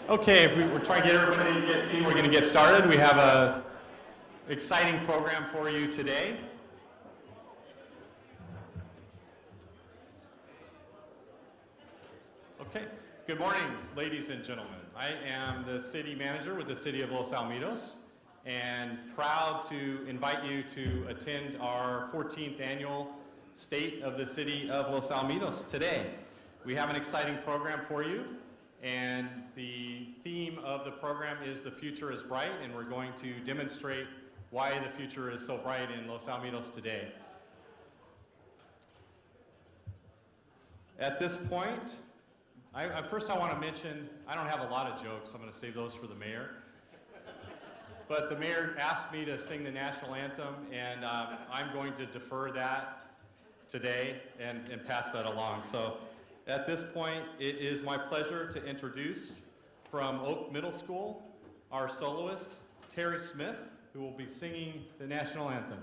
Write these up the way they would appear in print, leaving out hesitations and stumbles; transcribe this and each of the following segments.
Okay, if we're trying to get everybody to get seated, we're going to get started. We have an exciting program for you today. Okay, good morning, ladies and gentlemen. I am the city manager with the city of Los Alamitos and proud to invite you to attend our 14th annual State of the City of Los Alamitos today. We have an exciting program for you. And the theme of the program is "The Future is Bright," and we're going to demonstrate why the future is so bright in Los Alamitos today. At this point, first I want to mention, I don't have a lot of jokes, I'm going to save those for the mayor. But the mayor asked me to sing the national anthem, and I'm going to defer that today and pass that along. So. At this point, it is my pleasure to introduce from Oak Middle School, our soloist, Terry Smith, who will be singing the national anthem.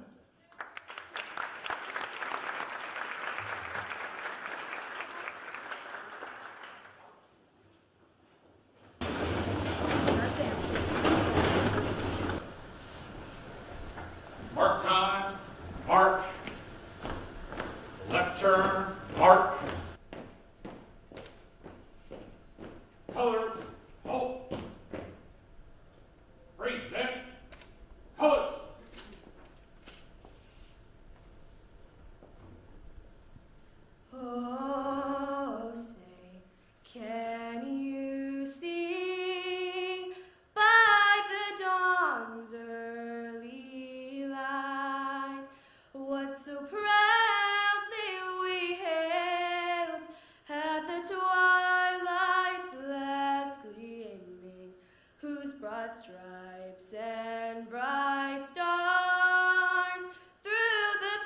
Mark time, march, left turn, march. Colors, hope, present, colors. Oh, say, can you see by the dawn's early light what so proudly we hailed at the twilight's last gleaming, whose broad stripes and bright stars through the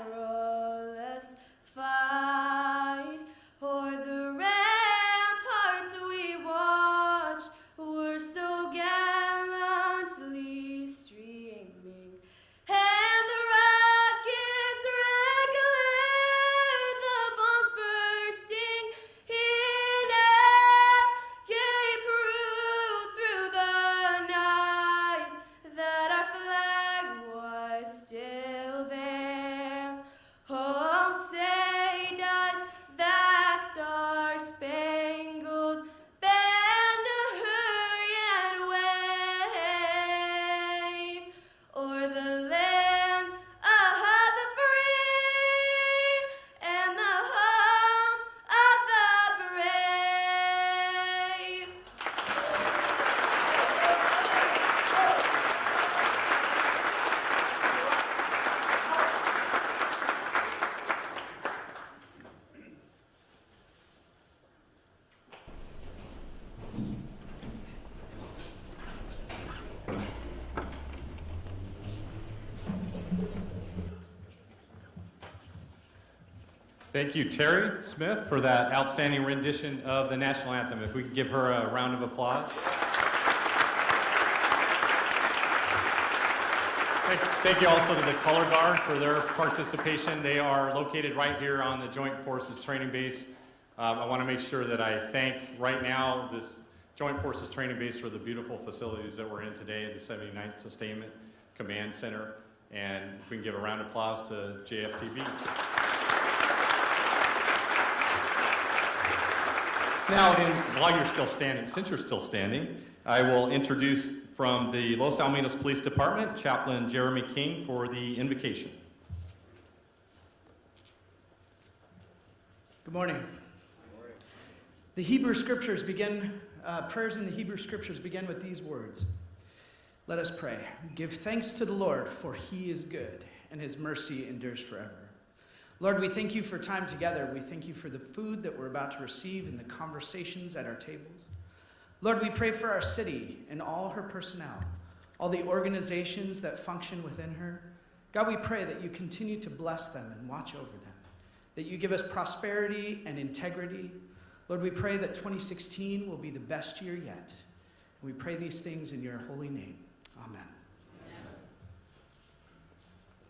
perilous fight o'er the ramparts we watched were so gallantly streaming, and the rockets' red glare, the bombs bursting in air, gave proof through the night that our flag was still there. Oh, say does that star-spangled banner yet wave o'er the land of the free and the home of the brave? Thank you, Terry Smith, for that outstanding rendition of the national anthem. If we could give her a round of applause. Thank you also to the Color Guard for their participation. They are located right here on the Joint Forces Training Base. I want to make sure that I thank right now this Joint Forces Training Base for the beautiful facilities that we're in today, the 79th Sustainment Command Center. And if we can give a round of applause to JFTB. Now, while you're still standing, since you're still standing, I will introduce from the Los Alamitos Police Department, Chaplain Jeremy King, for the invocation. Good morning. The Hebrew Scriptures begin, prayers in the Hebrew Scriptures begin with these words. Let us pray. Give thanks to the Lord, for he is good, and his mercy endures forever. Lord, we thank you for time together. We thank you for the food that we're about to receive and the conversations at our tables. Lord, we pray for our city and all her personnel, all the organizations that function within her. God, we pray that you continue to bless them and watch over them, that you give us prosperity and integrity. Lord, we pray that 2016 will be the best year yet. And we pray these things in your holy name. Amen.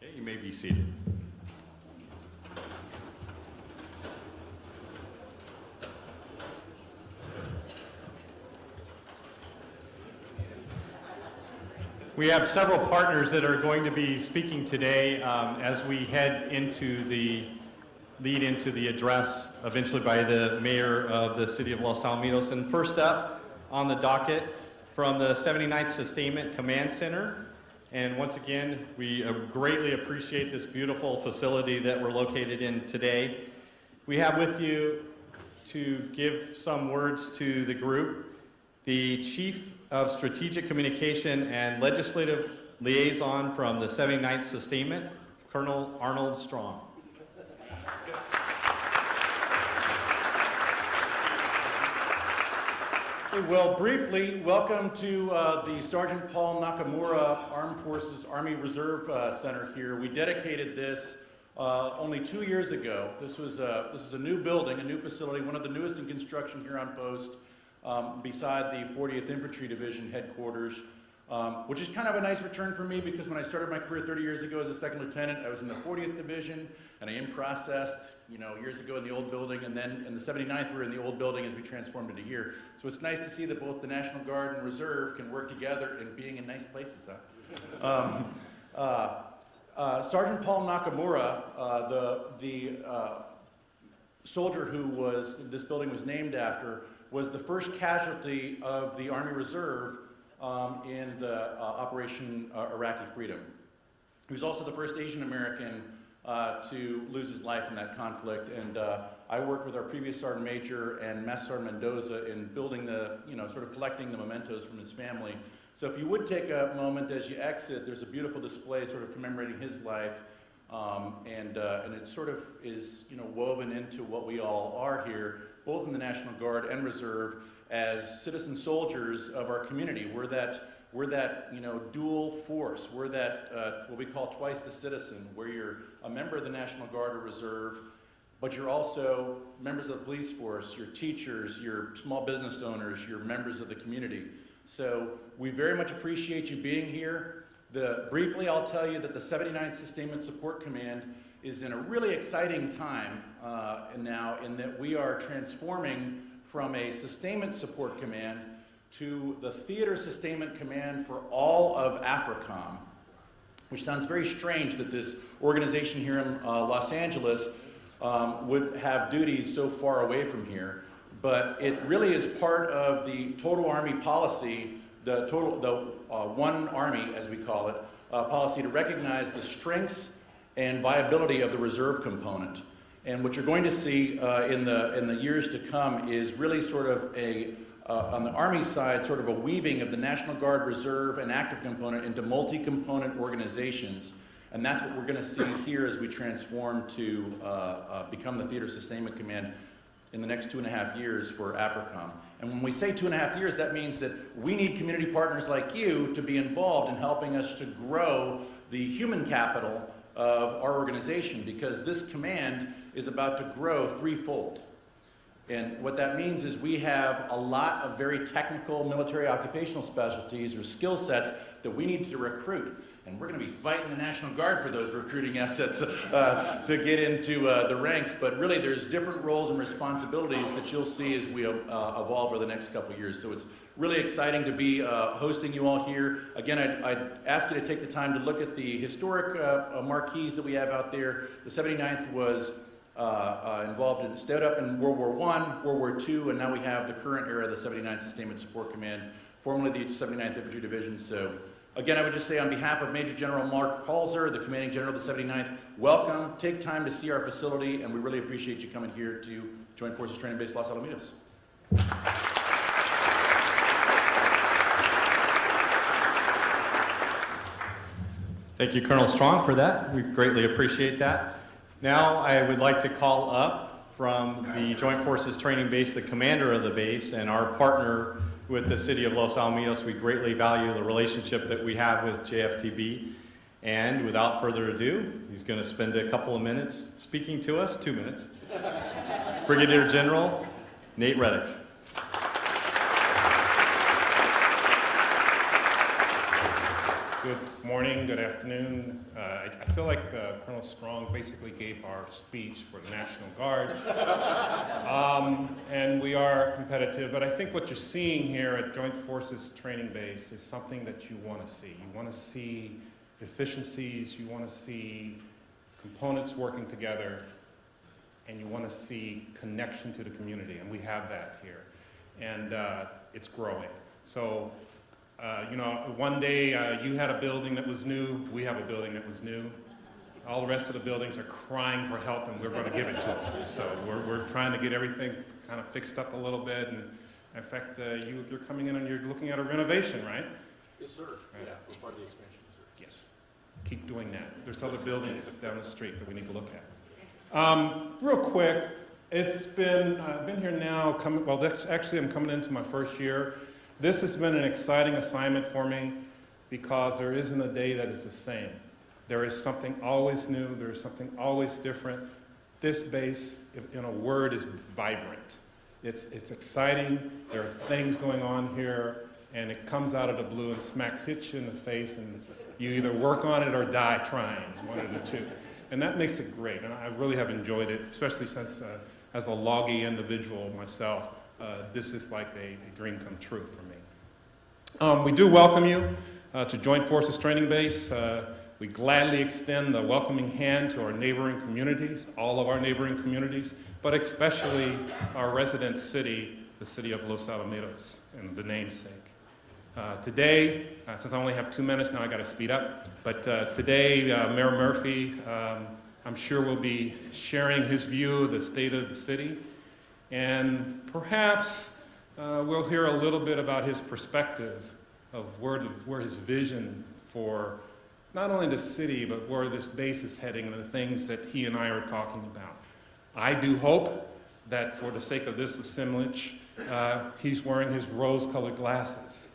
Okay, you may be seated. We have several partners that are going to be speaking today as we lead into the address eventually by the mayor of the city of Los Alamitos. And first up on the docket from the 79th Sustainment Command Center. And once again, we greatly appreciate this beautiful facility that we're located in today. We have with you to give some words to the group, the Chief of Strategic Communication and Legislative Liaison from the 79th Sustainment, Colonel Arnold Strong. Well, briefly, welcome to the Sergeant Paul Nakamura Armed Forces Army Reserve Center here. We dedicated this only 2 years ago. This is a new building, a new facility, one of the newest in construction here on post, beside the 40th Infantry Division headquarters, which is kind of a nice return for me because when I started my career 30 years ago as a second lieutenant, I was in the 40th Division, and I in-processed, years ago in the old building, and then in the 79th we were in the old building as we transformed into here. So it's nice to see that both the National Guard and Reserve can work together in being in nice places, Sergeant Paul Nakamura, the soldier who this building was named after, was the first casualty of the Army Reserve in the Operation Iraqi Freedom. He was also the first Asian American to lose his life in that conflict, and I worked with our previous Sergeant Major and Master Sergeant Mendoza in building sort of collecting the mementos from his family. So if you would take a moment as you exit, there's a beautiful display sort of commemorating his life, and it sort of is woven into what we all are here, both in the National Guard and Reserve, as citizen soldiers of our community. We're that dual force. We're that what we call twice the citizen, where you're a member of the National Guard or Reserve, but you're also members of the police force, your teachers, your small business owners, you're members of the community. So we very much appreciate you being here. Briefly, I'll tell you that the 79th Sustainment Support Command is in a really exciting time now, in that we are transforming from a Sustainment Support Command to the Theater Sustainment Command for all of AFRICOM, which sounds very strange that this organization here in Los Angeles would have duties so far away from here. But it really is part of the Total Army policy, the One Army, as we call it, policy to recognize the strengths and viability of the reserve component. And what you're going to see in the years to come is really sort of on the Army side, sort of a weaving of the National Guard, Reserve, and active component into multi-component organizations. And that's what we're going to see here as we transform to become the Theater Sustainment Command in the next 2.5 years for AFRICOM. And when we say 2.5 years, that means that we need community partners like you to be involved in helping us to grow the human capital of our organization, because this command is about to grow threefold. And what that means is we have a lot of very technical military occupational specialties or skill sets that we need to recruit. And we're going to be fighting the National Guard for those recruiting assets to get into the ranks. But really, there's different roles and responsibilities that you'll see as we evolve over the next couple of years. So it's really exciting to be hosting you all here. Again, I'd ask you to take the time to look at the historic marquees that we have out there. The 79th was stood up in World War I, World War II, and now we have the current era of the 79th Sustainment Support Command, formerly the 79th Infantry Division. So again, I would just say on behalf of Major General Mark Palzer, the Commanding General of the 79th, welcome. Take time to see our facility, and we really appreciate you coming here to Joint Forces Training Base Los Alamitos. Thank you, Colonel Strong, for that. We greatly appreciate that. Now I would like to call up from the Joint Forces Training Base, the commander of the base and our partner with the city of Los Alamitos. We greatly value the relationship that we have with JFTB. And without further ado, he's going to spend a couple of minutes speaking to us, 2 minutes. Brigadier General Nate Reddicks. Good morning, good afternoon. I feel like Colonel Strong basically gave our speech for the National Guard. And we are competitive, but I think what you're seeing here at Joint Forces Training Base is something that you want to see. You want to see efficiencies, you want to see components working together, and you want to see connection to the community, and we have that here. And it's growing. So, one day you had a building that was new, we have a building that was new. All the rest of the buildings are crying for help, and we're going to give it to them. So we're trying to get everything kind of fixed up a little bit. And in fact, you're coming in and you're looking at a renovation, right? Yes, sir. Right. Yeah, we're part of the expansion, sir. Yes. Keep doing that. There's other buildings down the street that we need to look at. Real quick, it's been, I've been here now, actually I'm coming into my first year. This has been an exciting assignment for me because there isn't a day that is the same. There is something always new, there is something always different. This base, in a word, is vibrant. It's exciting, there are things going on here, and it comes out of the blue and hits you in the face, and you either work on it or die trying, one of the two. And that makes it great, and I really have enjoyed it, especially since, as a loggy individual myself, this is like a dream come true for me. We do welcome you to Joint Forces Training Base. We gladly extend the welcoming hand to our neighboring communities, all of our neighboring communities, but especially our resident city, the city of Los Alamitos, and the namesake. Today, since I only have 2 minutes now, I got to speed up, but today Mayor Murphy, I'm sure will be sharing his view of the state of the city, and perhaps we'll hear a little bit about his perspective of where his vision for not only the city, but where this base is heading and the things that he and I are talking about. I do hope that for the sake of this assemblage, he's wearing his rose-colored glasses.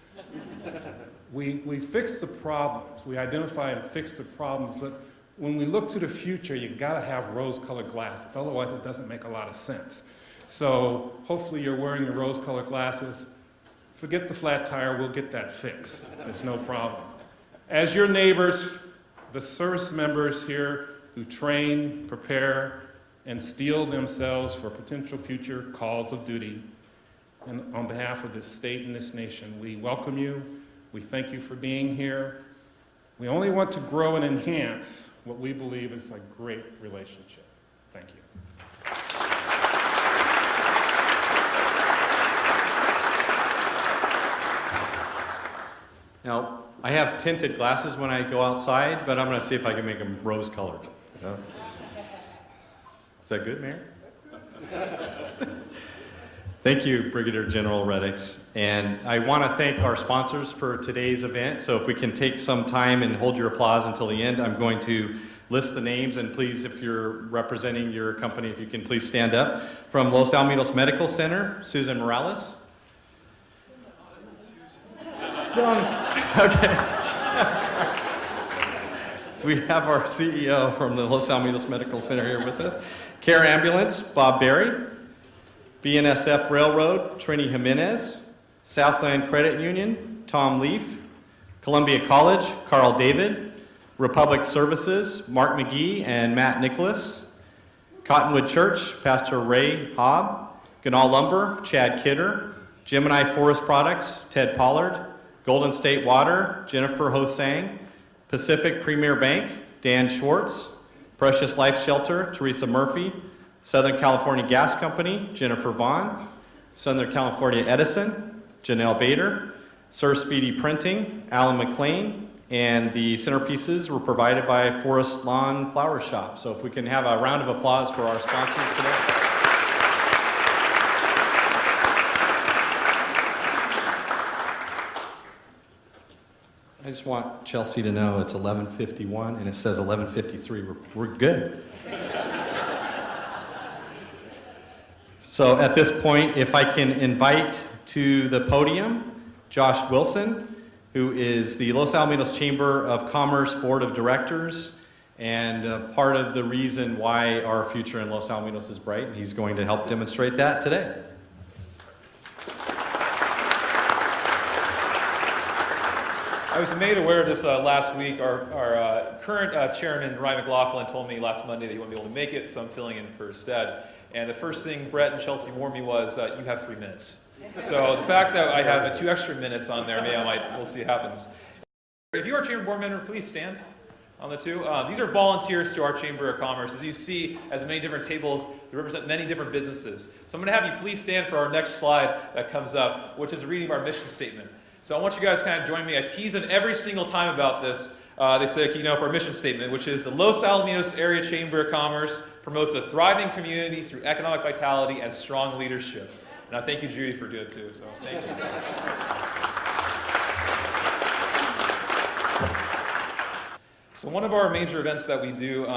We fix the problems, we identify and fix the problems, but when we look to the future, you gotta have rose-colored glasses, otherwise it doesn't make a lot of sense. So hopefully you're wearing your rose-colored glasses. Forget the flat tire, we'll get that fixed. There's no problem. As your neighbors, the service members here who train, prepare, and steel themselves for potential future calls of duty, and on behalf of this state and this nation, we welcome you. We thank you for being here. We only want to grow and enhance what we believe is a great relationship. Thank you. Now, I have tinted glasses when I go outside, but I'm going to see if I can make them rose-colored. Is that good, Mayor? Thank you, Brigadier General Reddicks. And I want to thank our sponsors for today's event. So if we can take some time and hold your applause until the end, I'm going to list the names. And please, if you're representing your company, if you can please stand up. From Los Alamitos Medical Center, Susan Morales. Okay. We have our CEO from the Los Alamitos Medical Center here with us. Care Ambulance, Bob Berry. BNSF Railroad, Trini Jimenez. Southland Credit Union, Tom Leaf. Columbia College, Carl David. Republic Services, Mark McGee and Matt Nicholas. Cottonwood Church, Pastor Ray Hobb. Ganal Lumber, Chad Kidder. Gemini Forest Products, Ted Pollard. Golden State Water, Jennifer Hosang. Pacific Premier Bank, Dan Schwartz. Precious Life Shelter, Teresa Murphy. Southern California Gas Company, Jennifer Vaughn. Southern California Edison, Janelle Bader. Sir Speedy Printing, Alan McLean. And the centerpieces were provided by Forest Lawn Flower Shop. So if we can have a round of applause for our sponsors today. I just want Chelsea to know it's 11:51 and it says 11:53. We're good. So at this point, if I can invite to the podium Josh Wilson, who is the Los Alamitos Chamber of Commerce Board of Directors and part of the reason why our future in Los Alamitos is bright. And he's going to help demonstrate that today. I I was made aware of this last week. Our current chairman, Ryan McLaughlin, told me last Monday that he wouldn't be able to make it, so I'm filling in for his stead. And the first thing Brett and Chelsea warned me was, you have 3 minutes. So the fact that I have 2 extra minutes on there, maybe we'll see what happens. If you are a chamber board member, please stand on the two. These are volunteers to our Chamber of Commerce. As you see, as many different tables, they represent many different businesses. So I'm going to have you please stand for our next slide that comes up, which is a reading of our mission statement. So I want you guys to kind of join me. I tease them every single time about this. They say, for our mission statement, which is the Los Alamitos Area Chamber of Commerce promotes a thriving community through economic vitality and strong leadership. And I thank you, Judy, for doing it too. So thank you. So one of our major events that we do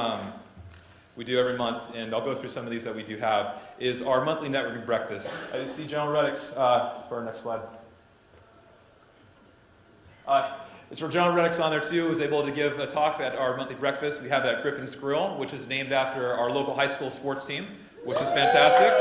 every month, and I'll go through some of these that we do have, is our monthly networking breakfast. I see General Reddicks for our next slide. It's for General Reddicks on there too, who was able to give a talk at our monthly breakfast. We have that Griffin's Grill, which is named after our local high school sports team, which is fantastic.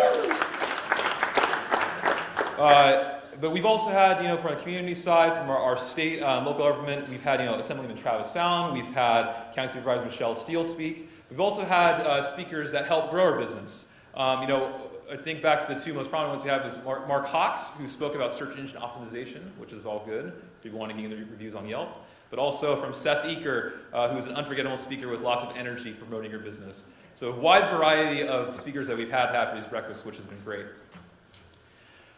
But we've also had, from the community side, from our state local government, we've had, Assemblyman Travis Sound, we've had County Supervisor Michelle Steele speak. We've also had speakers that help grow our business. I think back to the 2 most prominent ones we have is Mark Hawks, who spoke about search engine optimization, which is all good if you want to get the reviews on Yelp. But also from Seth Eaker, who's an unforgettable speaker with lots of energy promoting your business. So a wide variety of speakers that we've had for these breakfasts, which has been great.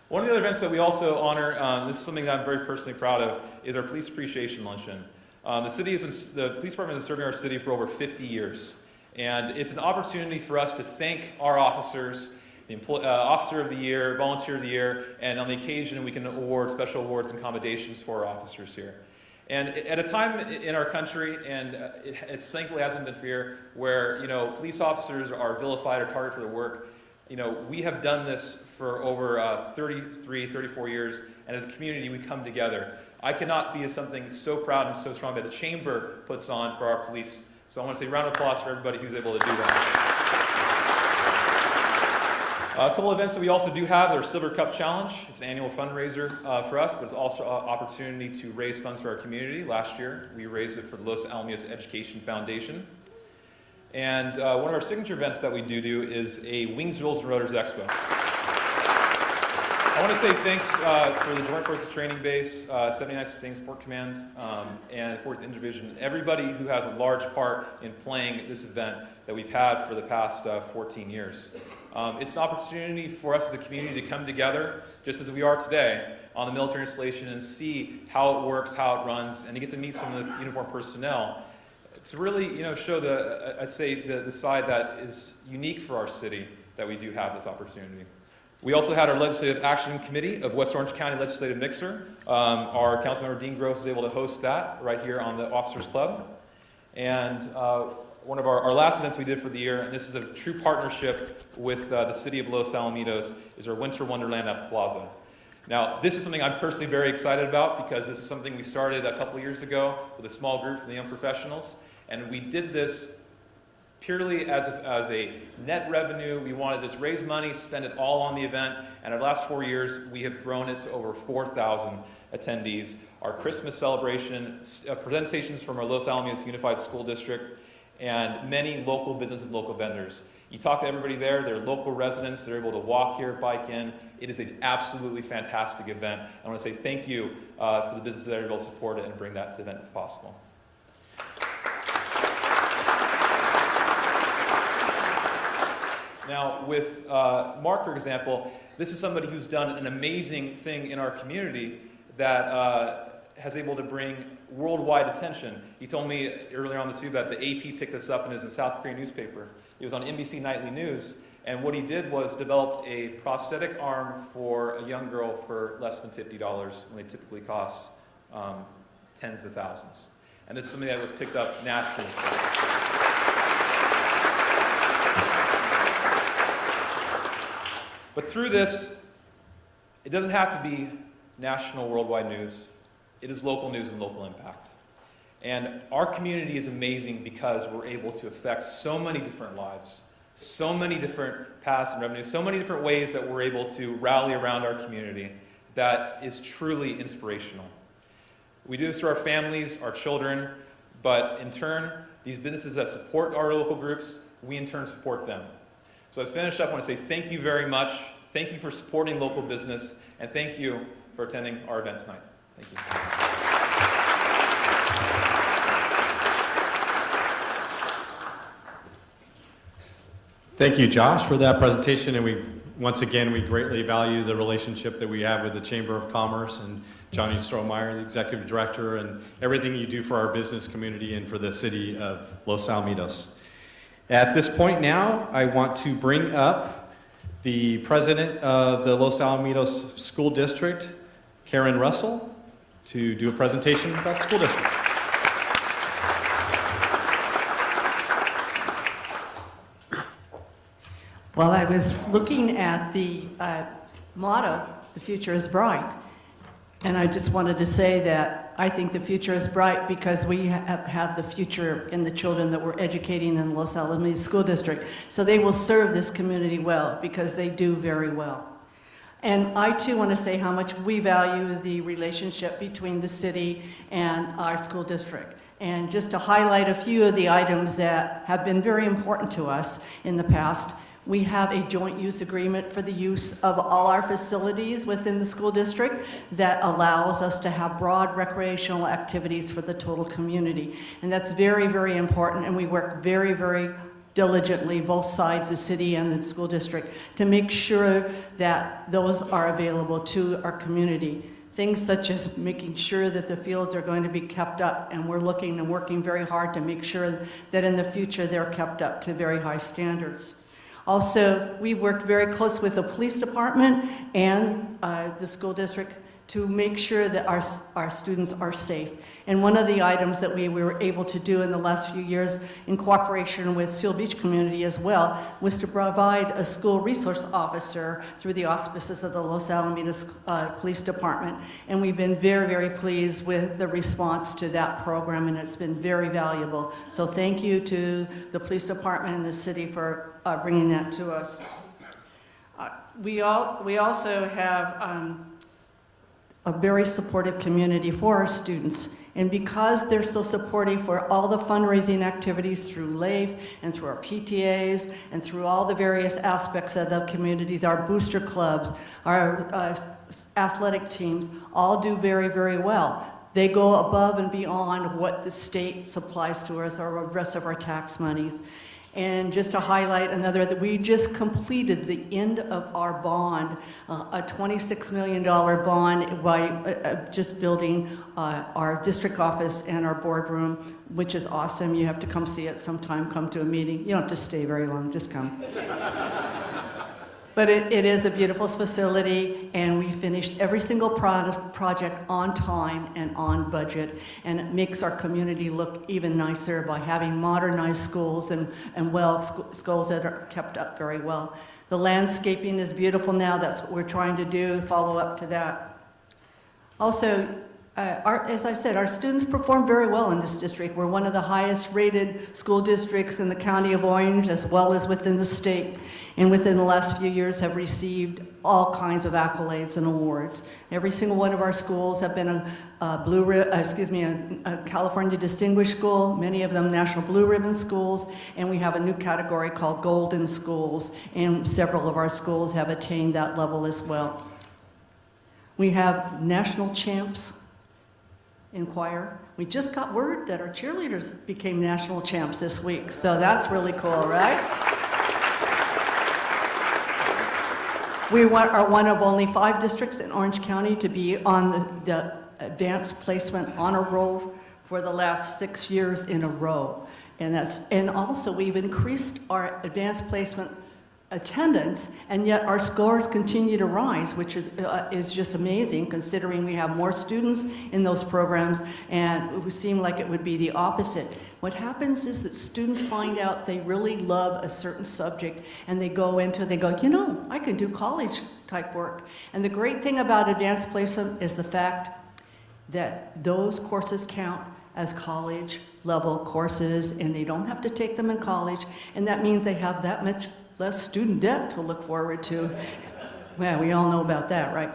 One of the other events that we also honor, this is something that I'm very personally proud of, is our Police Appreciation Luncheon. The police department has been serving our city for over 50 years. And it's an opportunity for us to thank our officers, the Officer of the Year, Volunteer of the Year, and on the occasion we can award special awards and commendations for our officers here. And at a time in our country, and it thankfully hasn't been here, where police officers are vilified or targeted for their work, we have done this for over 33, 34 years, and as a community we come together. I cannot be something so proud and so strong that the Chamber puts on for our police. So I want to say a round of applause for everybody who's able to do that. A couple of events that we also do have are Silver Cup Challenge. It's an annual fundraiser for us, but it's also an opportunity to raise funds for our community. Last year, we raised it for the Los Alamitos Education Foundation. And one of our signature events that we do is a Wings, Wheels, and Rotors Expo. I want to say thanks for the Joint Forces Training Base, 79th Sustainment Support Command, and 4th Division, everybody who has a large part in playing this event that we've had for the past 14 years. It's an opportunity for us as a community to come together, just as we are today, on the military installation and see how it works, how it runs, and to get to meet some of the uniformed personnel to really, show the side that is unique for our city that we do have this opportunity. We also had our Legislative Action Committee of West Orange County Legislative Mixer. Our Councilmember Dean Gross was able to host that right here on the Officers Club. And one of our last events we did for the year, and this is a true partnership with the city of Los Alamitos, is our Winter Wonderland at the Plaza. Now, this is something I'm personally very excited about because this is something we started a couple years ago with a small group from the young professionals. And we did this purely as a net revenue. We wanted to just raise money, spend it all on the event. And our last 4 years, we have grown it to over 4,000 attendees. Our Christmas celebration, presentations from our Los Alamitos Unified School District, and many local businesses, local vendors. You talk to everybody there, they're local residents, they're able to walk here, bike in. It is an absolutely fantastic event. I want to say thank you for the businesses that are able to support it and bring that event if possible. Now, with Mark, for example, this is somebody who's done an amazing thing in our community that has able to bring worldwide attention. He told me earlier on the tube that the AP picked this up and it was in a South Korean newspaper. It was on NBC Nightly News, and what he did was developed a prosthetic arm for a young girl for less than $50 when they typically cost tens of thousands. And this is something that was picked up nationally. But through this, it doesn't have to be national, worldwide news. It is local news and local impact. And our community is amazing because we're able to affect so many different lives, so many different paths and revenues, so many different ways that we're able to rally around our community that is truly inspirational. We do this to our families, our children, but in turn, these businesses that support our local groups, we in turn support them. So as I finish up, I want to say thank you very much. Thank you for supporting local business, and thank you for attending our event tonight. Thank you. Thank you, Josh, for that presentation, and once again, we greatly value the relationship that we have with the Chamber of Commerce and Johnny Strohmeyer, the Executive Director, and everything you do for our business community and for the city of Los Alamitos. At this point now, I want to bring up the President of the Los Alamitos School District, Karen Russell, to do a presentation about the school district. Well, I was looking at the motto, "The future is bright," and I just wanted to say that I think the future is bright because we have the future in the children that we're educating in the Los Alamitos School District. So they will serve this community well because they do very well. And I too want to say how much we value the relationship between the city and our school district. And just to highlight a few of the items that have been very important to us in the past, we have a joint use agreement for the use of all our facilities within the school district that allows us to have broad recreational activities for the total community. And that's very, very important, and we work very, very diligently, both sides, the city and the school district, to make sure that those are available to our community. Things such as making sure that the fields are going to be kept up, and we're looking and working very hard to make sure that in the future they're kept up to very high standards. Also, we worked very close with the police department and the school district to make sure that our students are safe. And one of the items that we were able to do in the last few years in cooperation with Seal Beach community as well was to provide a school resource officer through the auspices of the Los Alamitos Police Department. And we've been very, very pleased with the response to that program, and it's been very valuable. So thank you to the police department and the city for bringing that to us. We also have a very supportive community for our students. And because they're so supportive for all the fundraising activities through LAIF and through our PTAs and through all the various aspects of the communities, our booster clubs, our athletic teams, all do very, very well. They go above and beyond what the state supplies to us or the rest of our tax monies. And just to highlight another, that we just completed the end of our bond, a $26 million bond by just building our district office and our boardroom, which is awesome. You have to come see it sometime, come to a meeting. You don't have to stay very long, just come. But it is a beautiful facility, and we finished every single project on time and on budget, and it makes our community look even nicer by having modernized schools and schools that are kept up very well. The landscaping is beautiful now. That's what we're trying to do, follow up to that. Also, as I said, our students perform very well in this district. We're one of the highest rated school districts in the County of Orange, as well as within the state. And within the last few years have received all kinds of accolades and awards. Every single one of our schools have been a California Distinguished School, many of them National Blue Ribbon schools, and we have a new category called Golden Schools, and several of our schools have attained that level as well. We have national champs in choir. We just got word that our cheerleaders became national champs this week, so that's really cool, right? We are one of only 5 districts in Orange County to be on the advanced placement honor roll for the last 6 years in a row. And also we've increased our advanced placement attendance, and yet our scores continue to rise, which is just amazing considering we have more students in those programs, and it would seem like it would be the opposite. What happens is that students find out they really love a certain subject, and they go, you know, I can do college type work. And the great thing about advanced placement is the fact that those courses count as college level courses, and they don't have to take them in college, and that means they have that much less student debt to look forward to. Well, we all know about that, right?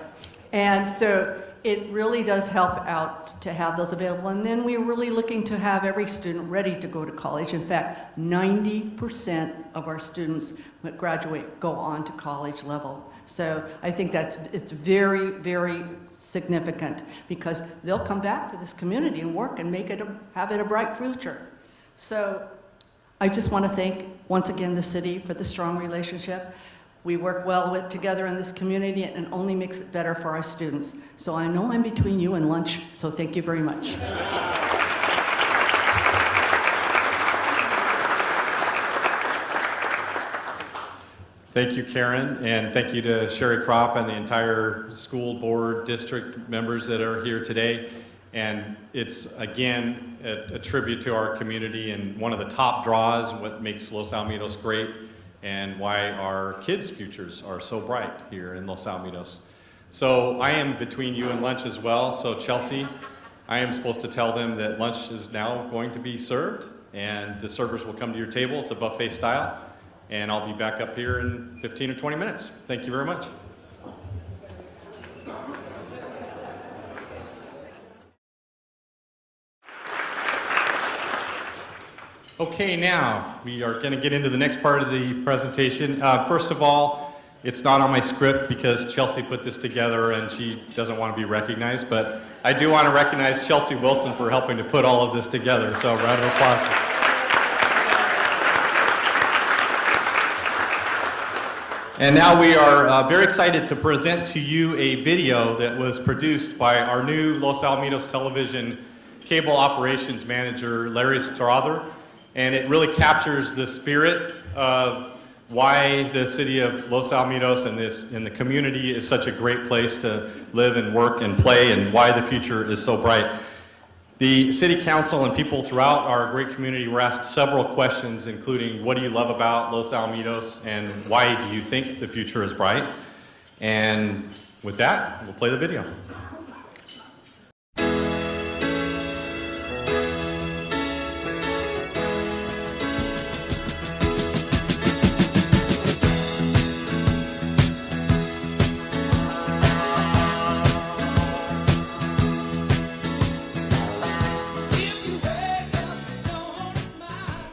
And so it really does help out to have those available. And then we're really looking to have every student ready to go to college. In fact, 90% of our students that graduate go on to college level. So I think it's very, very significant because they'll come back to this community and work and have it a bright future. So I just want to thank once again the city for the strong relationship. We work well together in this community, and it only makes it better for our students. So I know I'm between you and lunch, so thank you very much. Thank you, Karen, and thank you to Sherry Kropp and the entire school board district members that are here today. And it's, again, a tribute to our community and one of the top draws, what makes Los Alamitos great, and why our kids' futures are so bright here in Los Alamitos. So I am between you and lunch as well. So Chelsea, I am supposed to tell them that lunch is now going to be served, and the servers will come to your table. It's a buffet style, and I'll be back up here in 15 or 20 minutes. Thank you very much. Okay, now we are going to get into the next part of the presentation. First of all, it's not on my script because Chelsea put this together and she doesn't want to be recognized, but I do want to recognize Chelsea Wilson for helping to put all of this together. So round of applause. And now we are very excited to present to you a video that was produced by our new Los Alamitos Television Cable Operations Manager, Larry Strawther. And it really captures the spirit of why the city of Los Alamitos and the community is such a great place to live and work and play, and why the future is so bright. The city council and people throughout our great community were asked several questions, including what do you love about Los Alamitos and why do you think the future is bright? And with that, we'll play the video.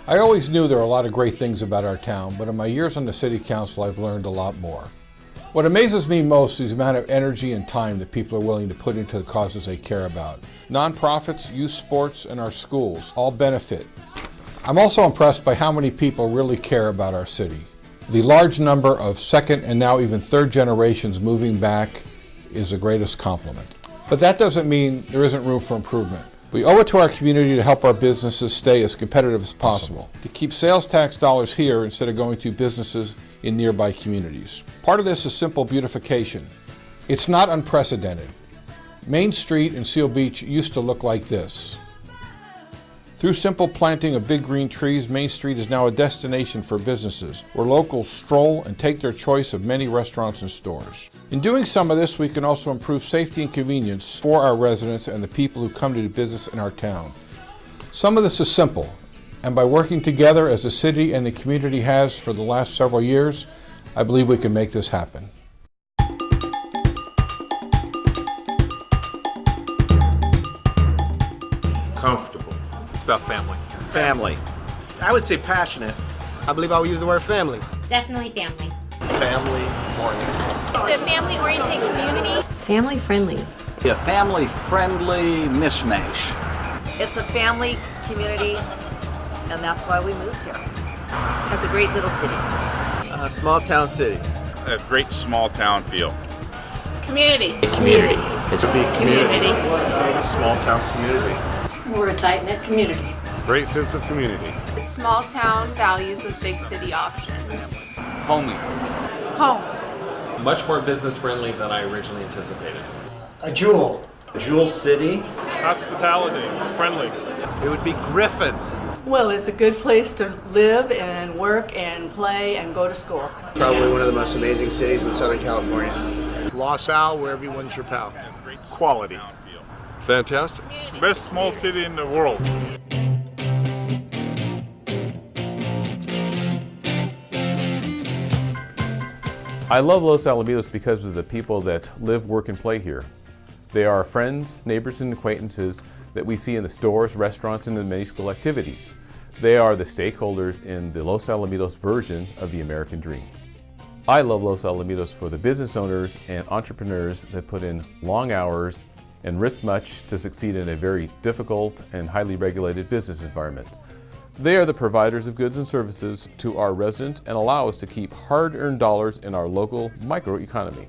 I always knew there were a lot of great things about our town, but in my years on the City Council, I've learned a lot more. What amazes me most is the amount of energy and time that people are willing to put into the causes they care about. Nonprofits, youth sports, and our schools all benefit. I'm also impressed by how many people really care about our city. The large number of second and now even third generations moving back is the greatest compliment. But that doesn't mean there isn't room for improvement. We owe it to our community to help our businesses stay as competitive as possible, to keep sales tax dollars here instead of going to businesses in nearby communities. Part of this is simple beautification. It's not unprecedented. Main Street in Seal Beach used to look like this. Through simple planting of big green trees, Main Street is now a destination for businesses, where locals stroll and take their choice of many restaurants and stores. In doing some of this, we can also improve safety and convenience for our residents and the people who come to do business in our town. Some of this is simple, and by working together as the city and the community has for the last several years, I believe we can make this happen. Comfortable. It's about family. Family. I would say passionate. I believe I would use the word family. Definitely family. Family-oriented. It's a family-oriented community. Family-friendly. A family-friendly mishmash. It's a family community, and that's why we moved here. It's a great little city. A small-town city. A great small-town feel. Community. Community. It's a big community. A small-town community. We're a tight-knit community. Great sense of community. Small town values with big city options. Homey. Home. Much more business friendly than I originally anticipated. A jewel. Jewel City. Hospitality. Friendly. It would be Griffin. Well, it's a good place to live and work and play and go to school. Probably one of the most amazing cities in Southern California. Los Al, where everyone's your pal. Quality. Fantastic. Best small city in the world. I love Los Alamitos because of the people that live, work, and play here. They are friends, neighbors, and acquaintances that we see in the stores, restaurants, and in many school activities. They are the stakeholders in the Los Alamitos version of the American dream. I love Los Alamitos for the business owners and entrepreneurs that put in long hours and risk much to succeed in a very difficult and highly regulated business environment. They are the providers of goods and services to our residents and allow us to keep hard-earned dollars in our local microeconomy.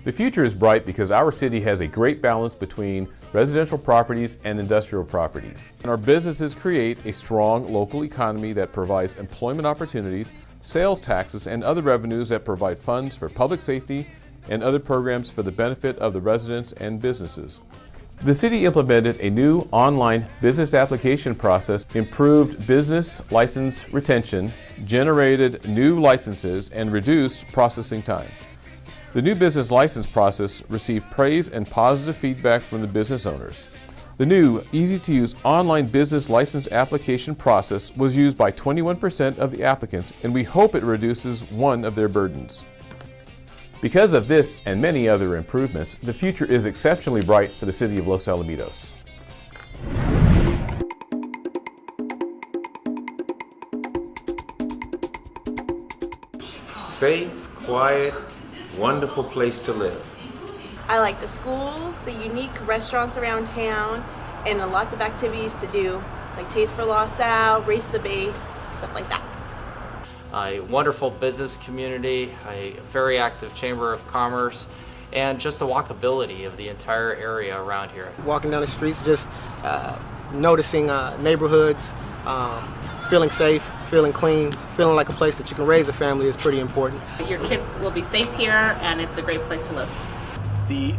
The future is bright because our city has a great balance between residential properties and industrial properties. And our businesses create a strong local economy that provides employment opportunities, sales taxes, and other revenues that provide funds for public safety and other programs for the benefit of the residents and businesses. The city implemented a new online business application process, improved business license retention, generated new licenses, and reduced processing time. The new business license process received praise and positive feedback from the business owners. The new, easy-to-use online business license application process was used by 21% of the applicants, and we hope it reduces one of their burdens. Because of this and many other improvements, the future is exceptionally bright for the city of Los Alamitos. Safe, quiet, wonderful place to live. I like the schools, the unique restaurants around town, and lots of activities to do, like Taste for Los Al, Race the Base, stuff like that. A wonderful business community, a very active Chamber of Commerce, and just the walkability of the entire area around here. Walking down the streets, just noticing neighborhoods, feeling safe, feeling clean, feeling like a place that you can raise a family is pretty important. Your kids will be safe here, and it's a great place to live. The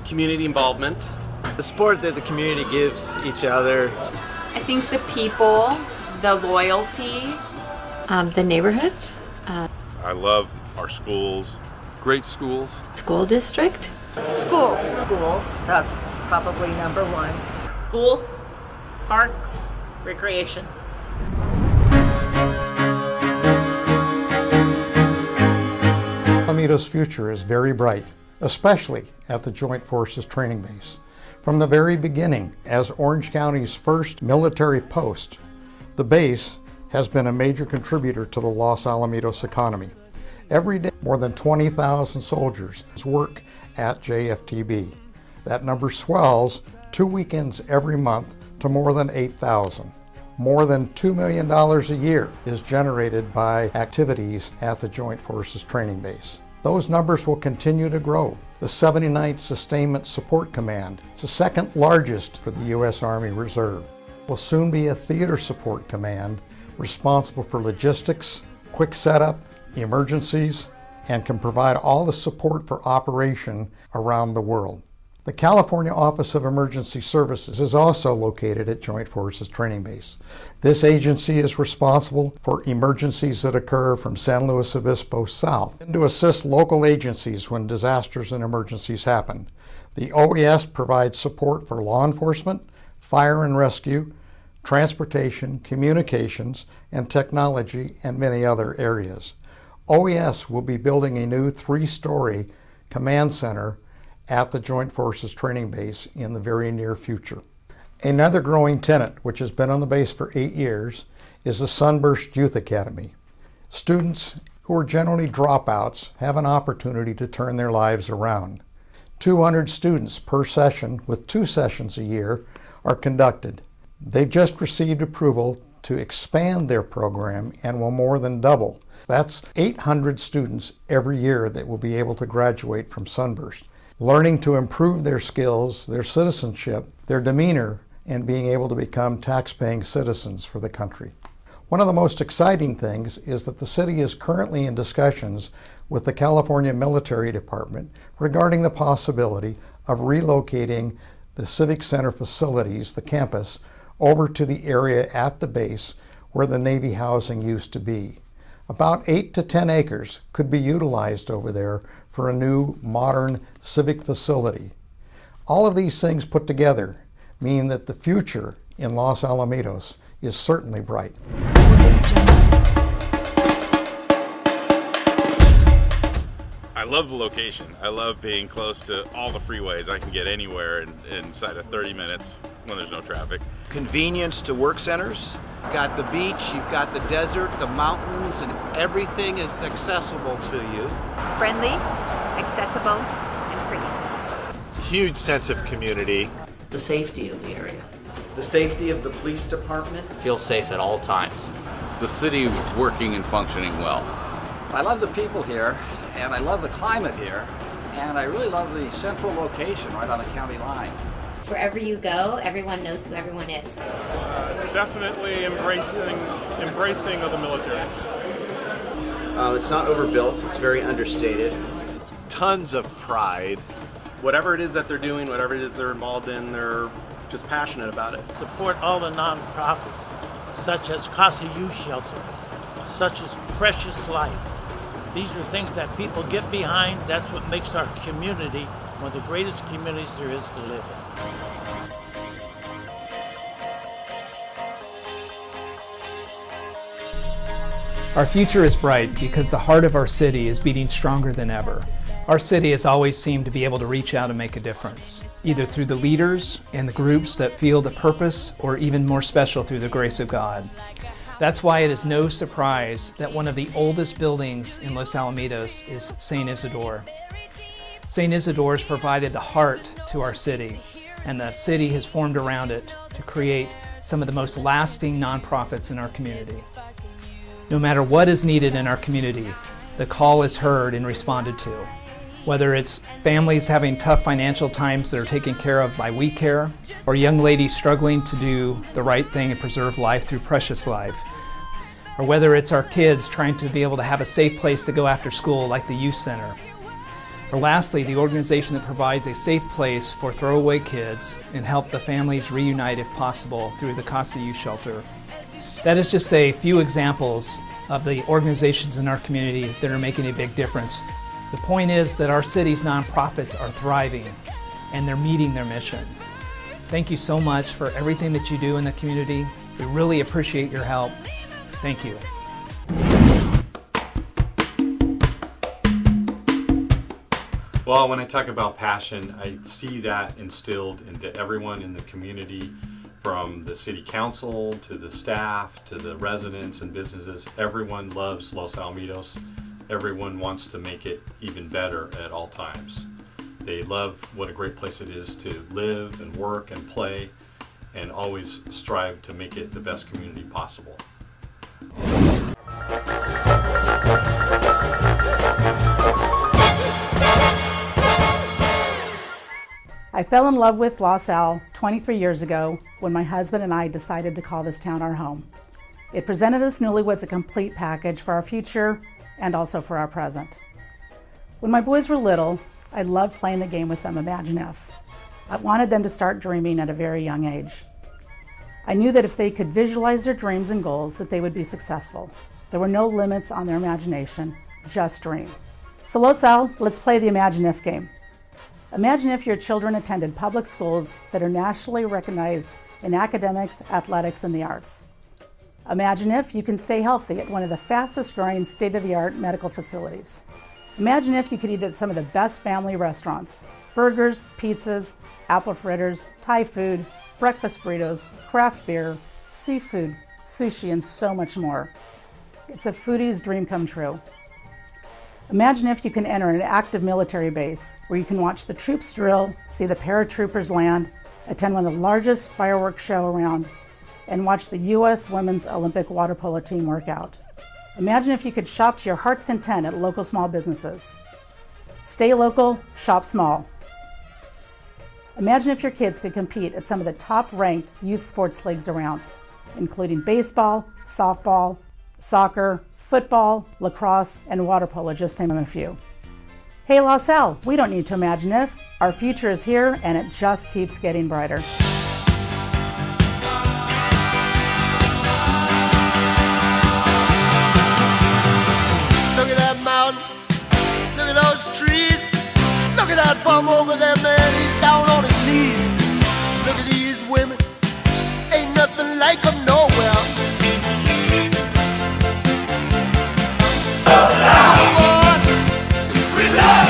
community involvement, the support that the community gives each other. I think the people, the loyalty, the neighborhoods. I love our schools. Great schools. School district. Schools. Schools, that's probably number one. Schools, parks, recreation. Alamitos' future is very bright, especially at the Joint Forces Training Base. From the very beginning, as Orange County's first military post, the base has been a major contributor to the Los Alamitos economy. Every day, more than 20,000 soldiers work at JFTB. That number swells 2 weekends every month to more than 8,000. More than $2 million a year is generated by activities at the Joint Forces Training Base. Those numbers will continue to grow. The 79th Sustainment Support Command, it's the second largest for the U.S. Army Reserve, will soon be a theater support command responsible for logistics, quick setup, emergencies, and can provide all the support for operation around the world. The California Office of Emergency Services is also located at Joint Forces Training Base. This agency is responsible for emergencies that occur from San Luis Obispo south and to assist local agencies when disasters and emergencies happen. The OES provides support for law enforcement, fire and rescue, transportation, communications, and technology, and many other areas. OES will be building a new 3-story command center at the Joint Forces Training Base in the very near future. Another growing tenant, which has been on the base for 8 years, is the Sunburst Youth Academy. Students who are generally dropouts have an opportunity to turn their lives around. 200 students per session, with 2 sessions a year, are conducted. They've just received approval to expand their program and will more than double. That's 800 students every year that will be able to graduate from Sunburst, learning to improve their skills, their citizenship, their demeanor, and being able to become tax-paying citizens for the country. One of the most exciting things is that the city is currently in discussions with the California Military Department regarding the possibility of relocating the Civic Center facilities, the campus, over to the area at the base where the Navy housing used to be. About 8 to 10 acres could be utilized over there for a new modern civic facility. All of these things put together mean that the future in Los Alamitos is certainly bright. I love the location. I love being close to all the freeways. I can get anywhere inside of 30 minutes when there's no traffic. Convenience to work centers. You've got the beach, you've got the desert, the mountains, and everything is accessible to you. Friendly, accessible, and pretty. Huge sense of community. The safety of the area. The safety of the police department. Feel safe at all times. The city is working and functioning well. I love the people here, and I love the climate here, and I really love the central location right on the county line. Wherever you go, everyone knows who everyone is. Definitely embracing of the military. It's not overbuilt, it's very understated. Tons of pride. Whatever it is that they're doing, whatever it is they're involved in, they're just passionate about it. Support all the nonprofits, such as Casa Youth Shelter, such as Precious Life. These are things that people get behind. That's what makes our community one of the greatest communities there is to live in. Our future is bright because the heart of our city is beating stronger than ever. Our city has always seemed to be able to reach out and make a difference, either through the leaders and the groups that feel the purpose, or even more special through the grace of God. That's why it is no surprise that one of the oldest buildings in Los Alamitos is St. Isidore. St. Isidore has provided the heart to our city, and the city has formed around it to create some of the most lasting nonprofits in our community. No matter what is needed in our community, the call is heard and responded to. Whether it's families having tough financial times that are taken care of by We Care, or young ladies struggling to do the right thing and preserve life through Precious Life, or whether it's our kids trying to be able to have a safe place to go after school like the Youth Center, or lastly, the organization that provides a safe place for throwaway kids and help the families reunite if possible through the Casa Youth Shelter. That is just a few examples of the organizations in our community that are making a big difference. The point is that our city's nonprofits are thriving and they're meeting their mission. Thank you so much for everything that you do in the community. We really appreciate your help. Thank you. Well, when I talk about passion, I see that instilled into everyone in the community, from the city council to the staff to the residents and businesses. Everyone loves Los Alamitos. Everyone wants to make it even better at all times. They love what a great place it is to live and work and play, and always strive to make it the best community possible. I fell in love with Los Al 23 years ago when my husband and I decided to call this town our home. It presented us newlyweds a complete package for our future and also for our present. When my boys were little, I loved playing the game with them, Imagine If. I wanted them to start dreaming at a very young age. I knew that if they could visualize their dreams and goals, that they would be successful. There were no limits on their imagination, just dream. So Los Al, let's play the Imagine If game. Imagine if your children attended public schools that are nationally recognized in academics, athletics, and the arts. Imagine if you can stay healthy at one of the fastest growing state-of-the-art medical facilities. Imagine if you could eat at some of the best family restaurants. Burgers, pizzas, apple fritters, Thai food, breakfast burritos, craft beer, seafood, sushi, and so much more. It's a foodie's dream come true. Imagine if you can enter an active military base where you can watch the troops drill, see the paratroopers land, attend one of the largest fireworks show around, and watch the U.S. Women's Olympic water polo team work out. Imagine if you could shop to your heart's content at local small businesses. Stay local, shop small. Imagine if your kids could compete at some of the top-ranked youth sports leagues around, including baseball, softball, soccer, football, lacrosse, and water polo, just to name a few. Hey Los Al, we don't need to imagine if. Our future is here and it just keeps getting brighter. Look at that mountain, look at those trees, look at that bum over there, man, he's down on his knees. Look at these women, ain't nothing like them nowhere. We love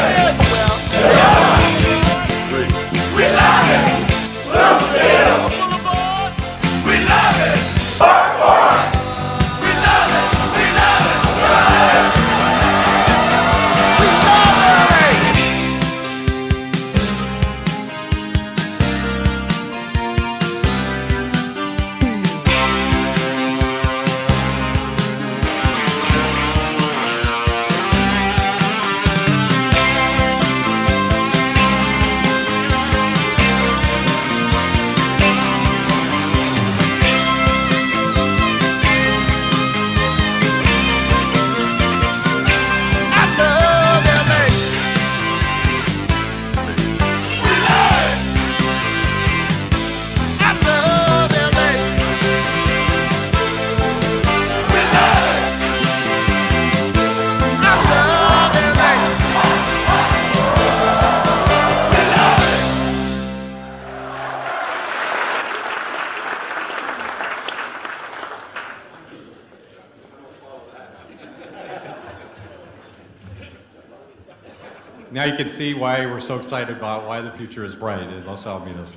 Now you can see why we're so excited about why the future is bright in Los Alamitos.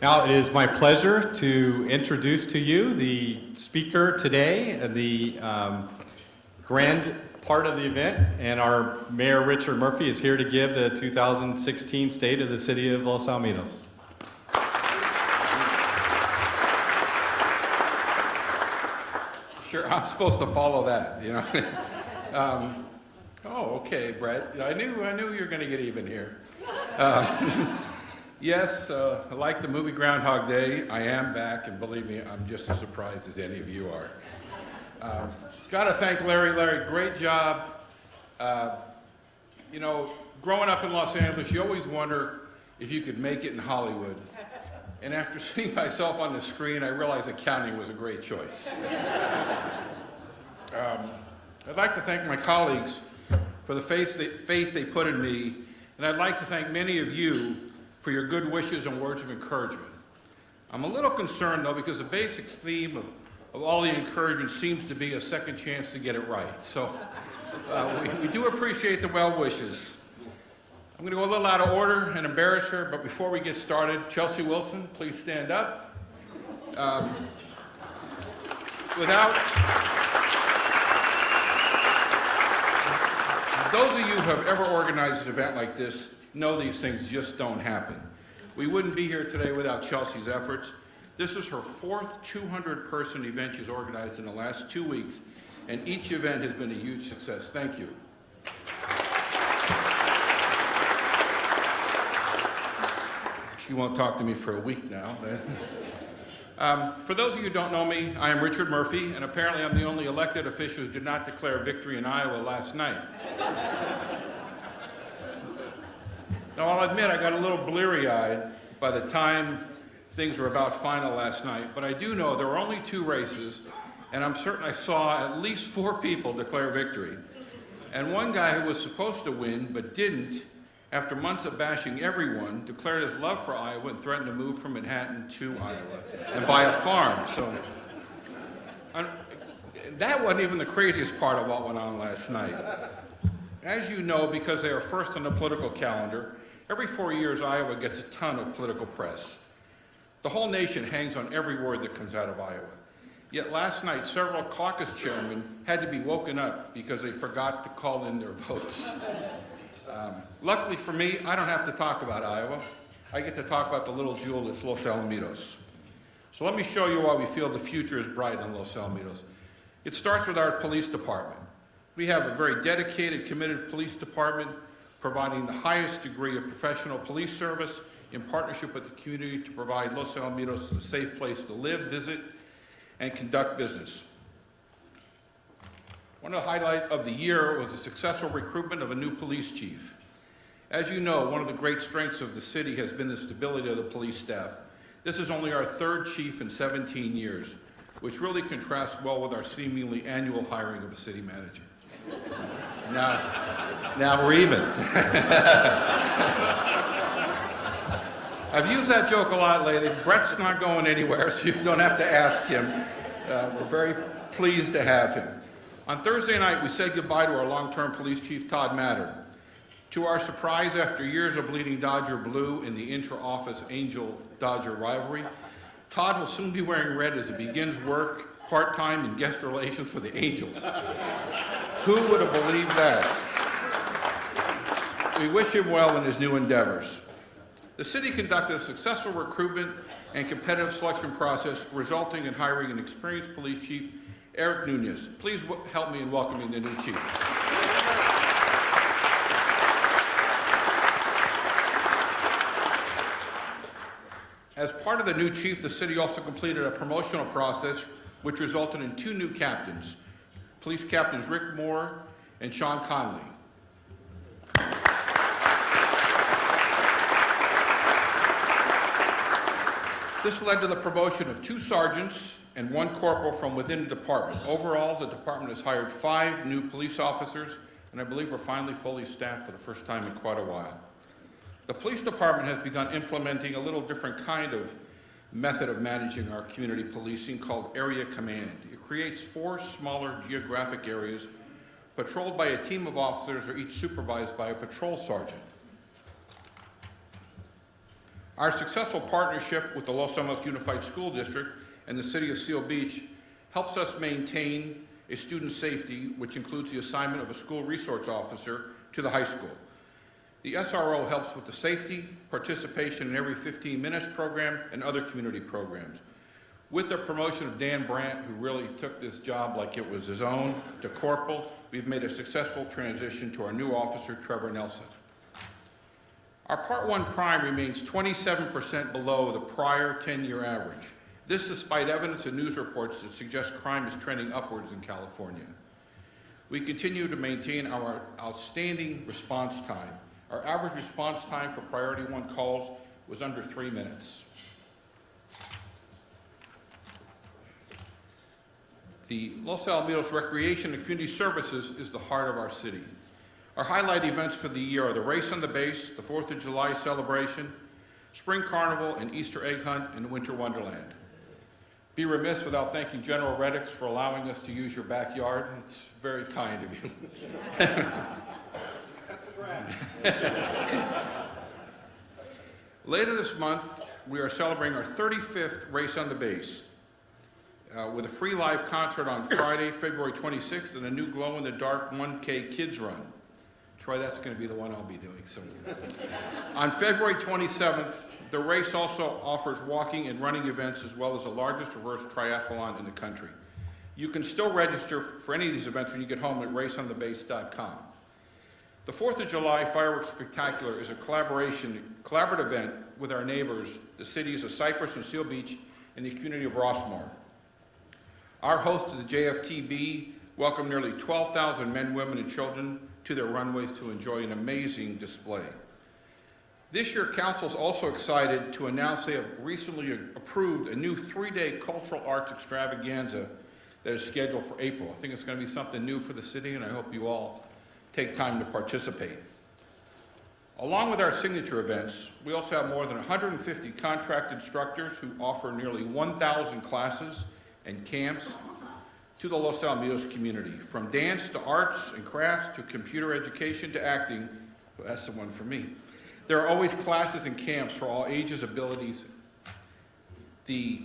Now it is my pleasure to introduce to you the speaker today, the grand part of the event, and our Mayor Richard Murphy is here to give the 2016 State of the City of Los Alamitos. Sure, I'm supposed to follow that, you know. Oh, okay, Brett. I knew you were going to get even here. Yes, like the movie Groundhog Day, I am back, and believe me, I'm just as surprised as any of you are. Got to thank Larry. Larry, great job. You know, growing up in Los Angeles, you always wonder if you could make it in Hollywood. And after seeing myself on the screen, I realized accounting was a great choice. I'd like to thank my colleagues for the faith they put in me, and I'd like to thank many of you for your good wishes and words of encouragement. I'm a little concerned, though, because the basic theme of all the encouragement seems to be a second chance to get it right. So we do appreciate the well wishes. I'm going to go a little out of order and embarrass her, but before we get started, Chelsea Wilson, please stand up. Those of you who have ever organized an event like this know these things just don't happen. We wouldn't be here today without Chelsea's efforts. This is her fourth 200-person event she's organized in the last 2 weeks, and each event has been a huge success. Thank you. She won't talk to me for a week now. For those of you who don't know me, I am Richard Murphy, and apparently I'm the only elected official who did not declare victory in Iowa last night. Now, I'll admit I got a little bleary-eyed by the time things were about final last night, but I do know there were only 2 races, and I'm certain I saw at least 4 people declare victory. And one guy who was supposed to win but didn't, after months of bashing everyone, declared his love for Iowa and threatened to move from Manhattan to Iowa and buy a farm. So that wasn't even the craziest part of what went on last night. As you know, because they are first on the political calendar, every 4 years Iowa gets a ton of political press. The whole nation hangs on every word that comes out of Iowa. Yet last night, several caucus chairmen had to be woken up because they forgot to call in their votes. Luckily for me, I don't have to talk about Iowa. I get to talk about the little jewel that's Los Alamitos. So let me show you why we feel the future is bright in Los Alamitos. It starts with our police department. We have a very dedicated, committed police department providing the highest degree of professional police service in partnership with the community to provide Los Alamitos a safe place to live, visit, and conduct business. One of the highlights of the year was the successful recruitment of a new police chief. As you know, one of the great strengths of the city has been the stability of the police staff. This is only our 3rd chief in 17 years, which really contrasts well with our seemingly annual hiring of a city manager. Now we're even. I've used that joke a lot lately. Brett's not going anywhere, so you don't have to ask him. We're very pleased to have him. On Thursday night, we said goodbye to our long-term police chief, Todd Matter. To our surprise, after years of bleeding Dodger blue in the intra-office Angel-Dodger rivalry, Todd will soon be wearing red as he begins work part-time in guest relations for the Angels. Who would have believed that? We wish him well in his new endeavors. The city conducted a successful recruitment and competitive selection process, resulting in hiring an experienced police chief, Eric Nunez. Please help me in welcoming the new chief. As part of the new chief, the city also completed a promotional process which resulted in 2 new captains, Police Captains Rick Moore and Sean Conley. This led to the promotion of 2 sergeants and 1 corporal from within the department. Overall, the department has hired 5 new police officers, and I believe we're finally fully staffed for the first time in quite a while. The police department has begun implementing a little different kind of method of managing our community policing called area command. It creates 4 smaller geographic areas patrolled by a team of officers or each supervised by a patrol sergeant. Our successful partnership with the Los Alamitos Unified School District and the City of Seal Beach helps us maintain a student safety, which includes the assignment of a school resource officer to the high school. The SRO helps with the safety, participation in every 15 minutes program, and other community programs. With the promotion of Dan Brandt, who really took this job like it was his own, to corporal, we've made a successful transition to our new officer, Trevor Nelson. Our Part 1 crime remains 27% below the prior 10-year average. This despite evidence and news reports that suggest crime is trending upwards in California. We continue to maintain our outstanding response time. Our average response time for Priority 1 calls was under 3 minutes. The Los Alamitos Recreation and Community Services is the heart of our city. Our highlight events for the year are the Race on the Base, the 4th of July celebration, Spring Carnival, and Easter Egg Hunt in Winter Wonderland. Be remiss without thanking General Reddicks for allowing us to use your backyard. It's very kind of you. Later this month, we are celebrating our 35th Race on the Base with a free live concert on Friday, February 26th, and a new glow-in-the-dark 1K Kids Run. Troy, that's going to be the one I'll be doing soon. On February 27th, the race also offers walking and running events as well as the largest reverse triathlon in the country. You can still register for any of these events when you get home at raceonthebase.com. The 4th of July Fireworks Spectacular is a collaborative event with our neighbors, the cities of Cypress and Seal Beach, and the community of Rossmore. Our hosts of the JFTB welcome nearly 12,000 men, women, and children to their runways to enjoy an amazing display. This year, Council is also excited to announce they have recently approved a new 3-day cultural arts extravaganza that is scheduled for April. I think it's going to be something new for the city, and I hope you all take time to participate. Along with our signature events, we also have more than 150 contract instructors who offer nearly 1,000 classes and camps to the Los Alamitos community, from dance to arts and crafts to computer education to acting. Well, that's the one for me. There are always classes and camps for all ages, abilities. The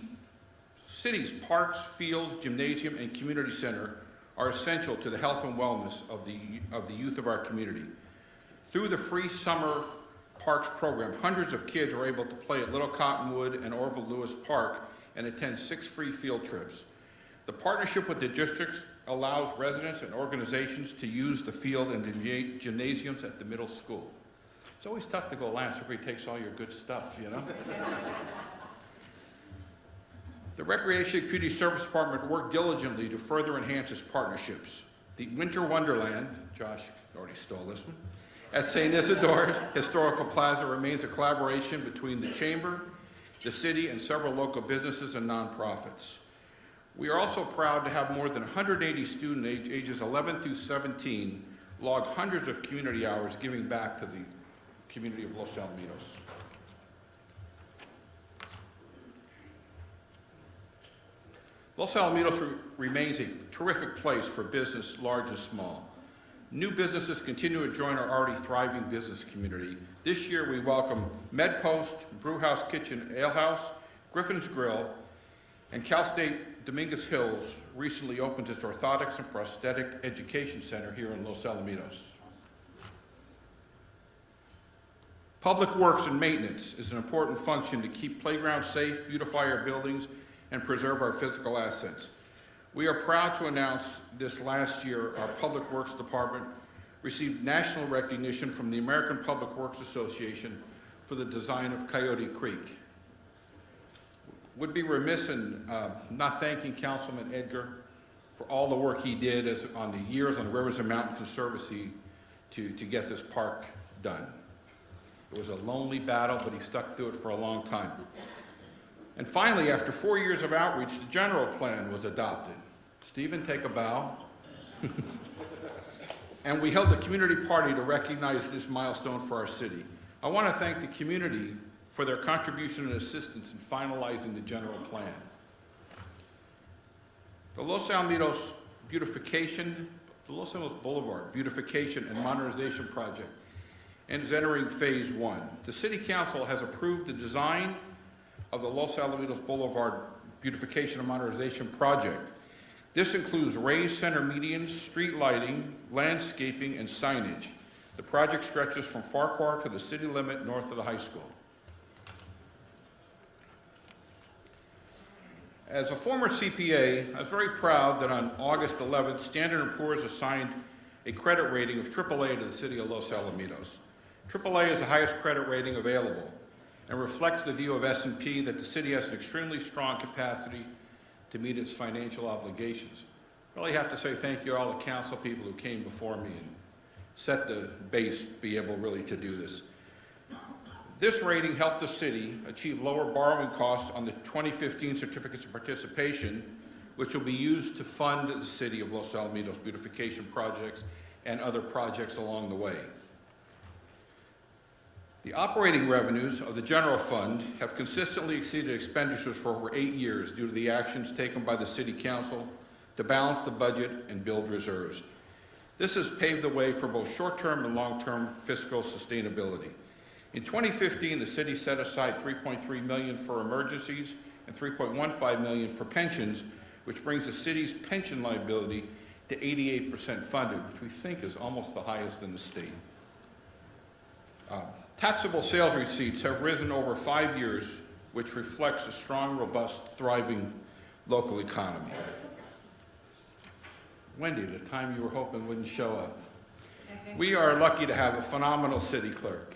city's parks, fields, gymnasium, and community center are essential to the health and wellness of the youth of our community. Through the free summer parks program, hundreds of kids are able to play at Little Cottonwood and Orville Lewis Park and attend 6 free field trips. The partnership with the districts allows residents and organizations to use the field and the gymnasiums at the middle school. It's always tough to go last. Everybody takes all your good stuff, you know? The Recreation and Community Service Department worked diligently to further enhance its partnerships. The Winter Wonderland, Josh already stole this one, at St. Isidore Historical Plaza remains a collaboration between the Chamber, the city, and several local businesses and nonprofits. We are also proud to have more than 180 students ages 11 through 17 log hundreds of community hours giving back to the community of Los Alamitos. Los Alamitos remains a terrific place for business, large and small. New businesses continue to join our already thriving business community. This year we welcome MedPost, Brewhouse Kitchen Ale House, Griffin's Grill, and Cal State Dominguez Hills recently opened its Orthotics and Prosthetic Education Center here in Los Alamitos. Public works and maintenance is an important function to keep playgrounds safe, beautify our buildings, and preserve our physical assets. We are proud to announce this last year our Public Works Department received national recognition from the American Public Works Association for the design of Coyote Creek. Would be remiss in not thanking Councilman Edgar for all the work he did on the years on the Rivers and Mountain Conservancy to get this park done. It was a lonely battle, but he stuck through it for a long time. And finally, after 4 years of outreach, the general plan was adopted. Stephen, take a bow. And we held a community party to recognize this milestone for our city. I want to thank the community for their contribution and assistance in finalizing the general plan. The Los Alamitos Beautification the Los Alamitos Boulevard Beautification and Modernization Project and is entering phase 1. The City Council has approved the design of the Los Alamitos Boulevard Beautification and Modernization Project. This includes raised center medians, street lighting, landscaping, and signage. The project stretches from Farquhar to the city limit north of the high school. As a former CPA, I was very proud that on August 11th, Standard & Poor's assigned a credit rating of AAA to the city of Los Alamitos. AAA is the highest credit rating available and reflects the view of S&P that the city has an extremely strong capacity to meet its financial obligations. I really have to say thank you to all the council people who came before me and set the base to be able really to do this. This rating helped the city achieve lower borrowing costs on the 2015 certificates of participation, which will be used to fund the city of Los Alamitos beautification projects and other projects along the way. The operating revenues of the general fund have consistently exceeded expenditures for over 8 years due to the actions taken by the City Council to balance the budget and build reserves. This has paved the way for both short-term and long-term fiscal sustainability. In 2015, the city set aside $3.3 million for emergencies and $3.15 million for pensions, which brings the city's pension liability to 88% funded, which we think is almost the highest in the state. Taxable sales receipts have risen over 5 years, which reflects a strong, robust, thriving local economy. Wendy, the time you were hoping wouldn't show up. We are lucky to have a phenomenal city clerk.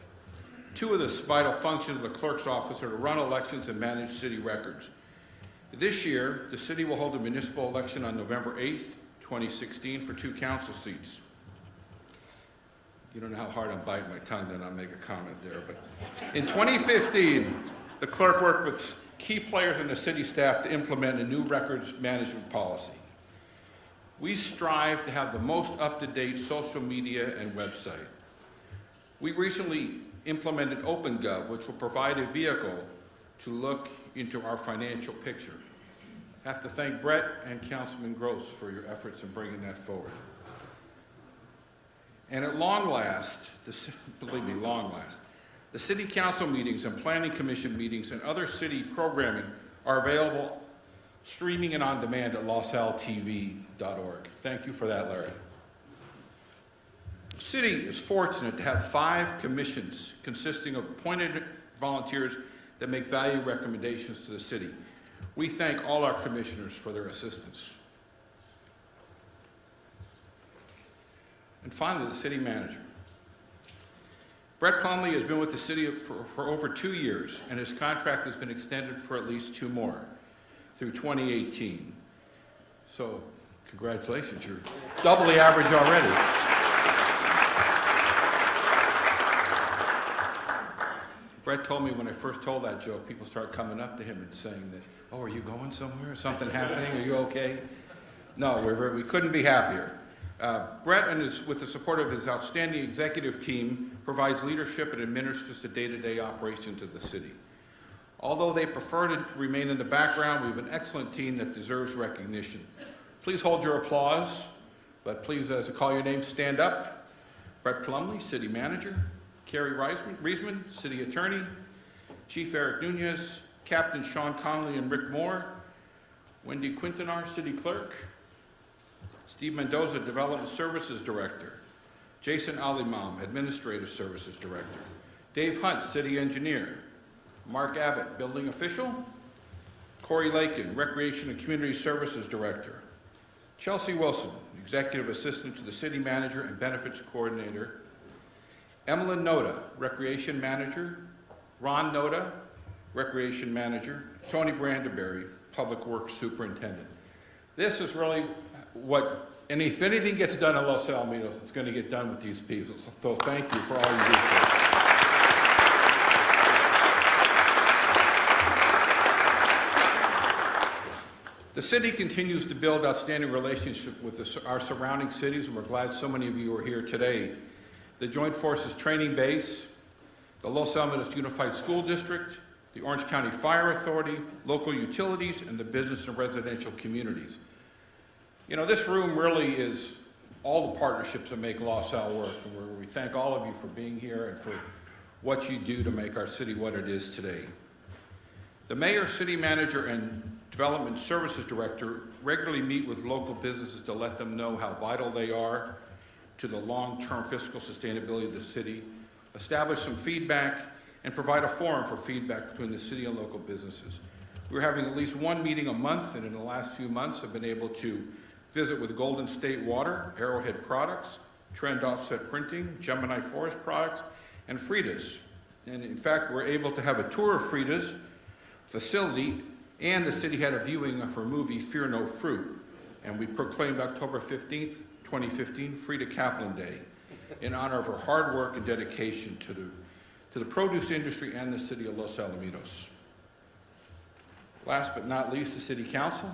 2 of the vital functions of the clerk's office are to run elections and manage city records. This year, the city will hold a municipal election on November 8th, 2016 for 2 council seats. You don't know how hard I'm biting my tongue, then I'll make a comment there. But in 2015, the clerk worked with key players in the city staff to implement a new records management policy. We strive to have the most up-to-date social media and website. We recently implemented OpenGov, which will provide a vehicle to look into our financial picture. I have to thank Brett and Councilman Gross for your efforts in bringing that forward. And at long last, believe me, long last, the City Council meetings and Planning Commission meetings and other city programming are available streaming and on demand at losaltv.org. Thank you for that, Larry. The city is fortunate to have 5 commissions consisting of appointed volunteers that make value recommendations to the city. We thank all our commissioners for their assistance. And finally, the city manager. Brett Plumley has been with the city for over 2 years, and his contract has been extended for at least 2 more through 2018. So, congratulations, you're double the average already. Brett told me when I first told that joke, people started coming up to him and saying that, oh, are you going somewhere? Is something happening? Are you okay? No, we couldn't be happier. Brett, with the support of his outstanding executive team, provides leadership and administers the day-to-day operations of the city. Although they prefer to remain in the background, we have an excellent team that deserves recognition. Please hold your applause, but please, as I call your name, stand up. Brett Plumley, City Manager. Carrie Reisman, City Attorney. Chief Eric Nunez. Captain Sean Connolly and Rick Moore. Wendy Quintanar, City Clerk. Steve Mendoza, Development Services Director. Jason Alimam, Administrative Services Director. Dave Hunt, City Engineer. Mark Abbott, Building Official. Corey Lakin, Recreation and Community Services Director. Chelsea Wilson, Executive Assistant to the City Manager and Benefits Coordinator. Emmeline Noda, Recreation Manager. Ron Noda, Recreation Manager. Tony Brandenberry, Public Works Superintendent. This is really and if anything gets done in Los Alamitos, it's going to get done with these people. So thank you for all you do. The city continues to build outstanding relationships with our surrounding cities, and we're glad so many of you are here today. The Joint Forces Training Base, the Los Alamitos Unified School District, the Orange County Fire Authority, local utilities, and the business and residential communities. You know, this room really is all the partnerships that make Los Al work. And we thank all of you for being here and for what you do to make our city what it is today. The mayor, city manager, and development services director regularly meet with local businesses to let them know how vital they are to the long-term fiscal sustainability of the city, establish some feedback, and provide a forum for feedback between the city and local businesses. We're having at least one meeting a month, and in the last few months have been able to visit with Golden State Water, Arrowhead Products, Trend Offset Printing, Gemini Forest Products, and Frida's. And in fact, we're able to have a tour of Frida's facility, and the city had a viewing of her movie, Fear No Fruit. And we proclaimed October 15th, 2015, Frida Kaplan Day, in honor of her hard work and dedication to the produce industry and the city of Los Alamitos. Last but not least, the City Council.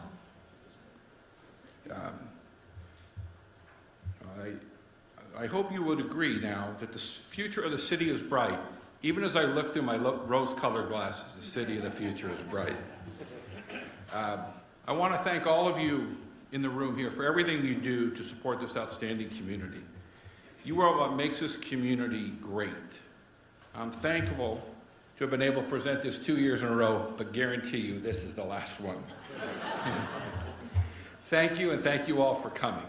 I hope you would agree now that the future of the city is bright. Even as I look through my rose-colored glasses, the city of the future is bright. I want to thank all of you in the room here for everything you do to support this outstanding community. You are what makes this community great. I'm thankful to have been able to present this 2 years in a row, but guarantee you this is the last one. Thank you, and thank you all for coming.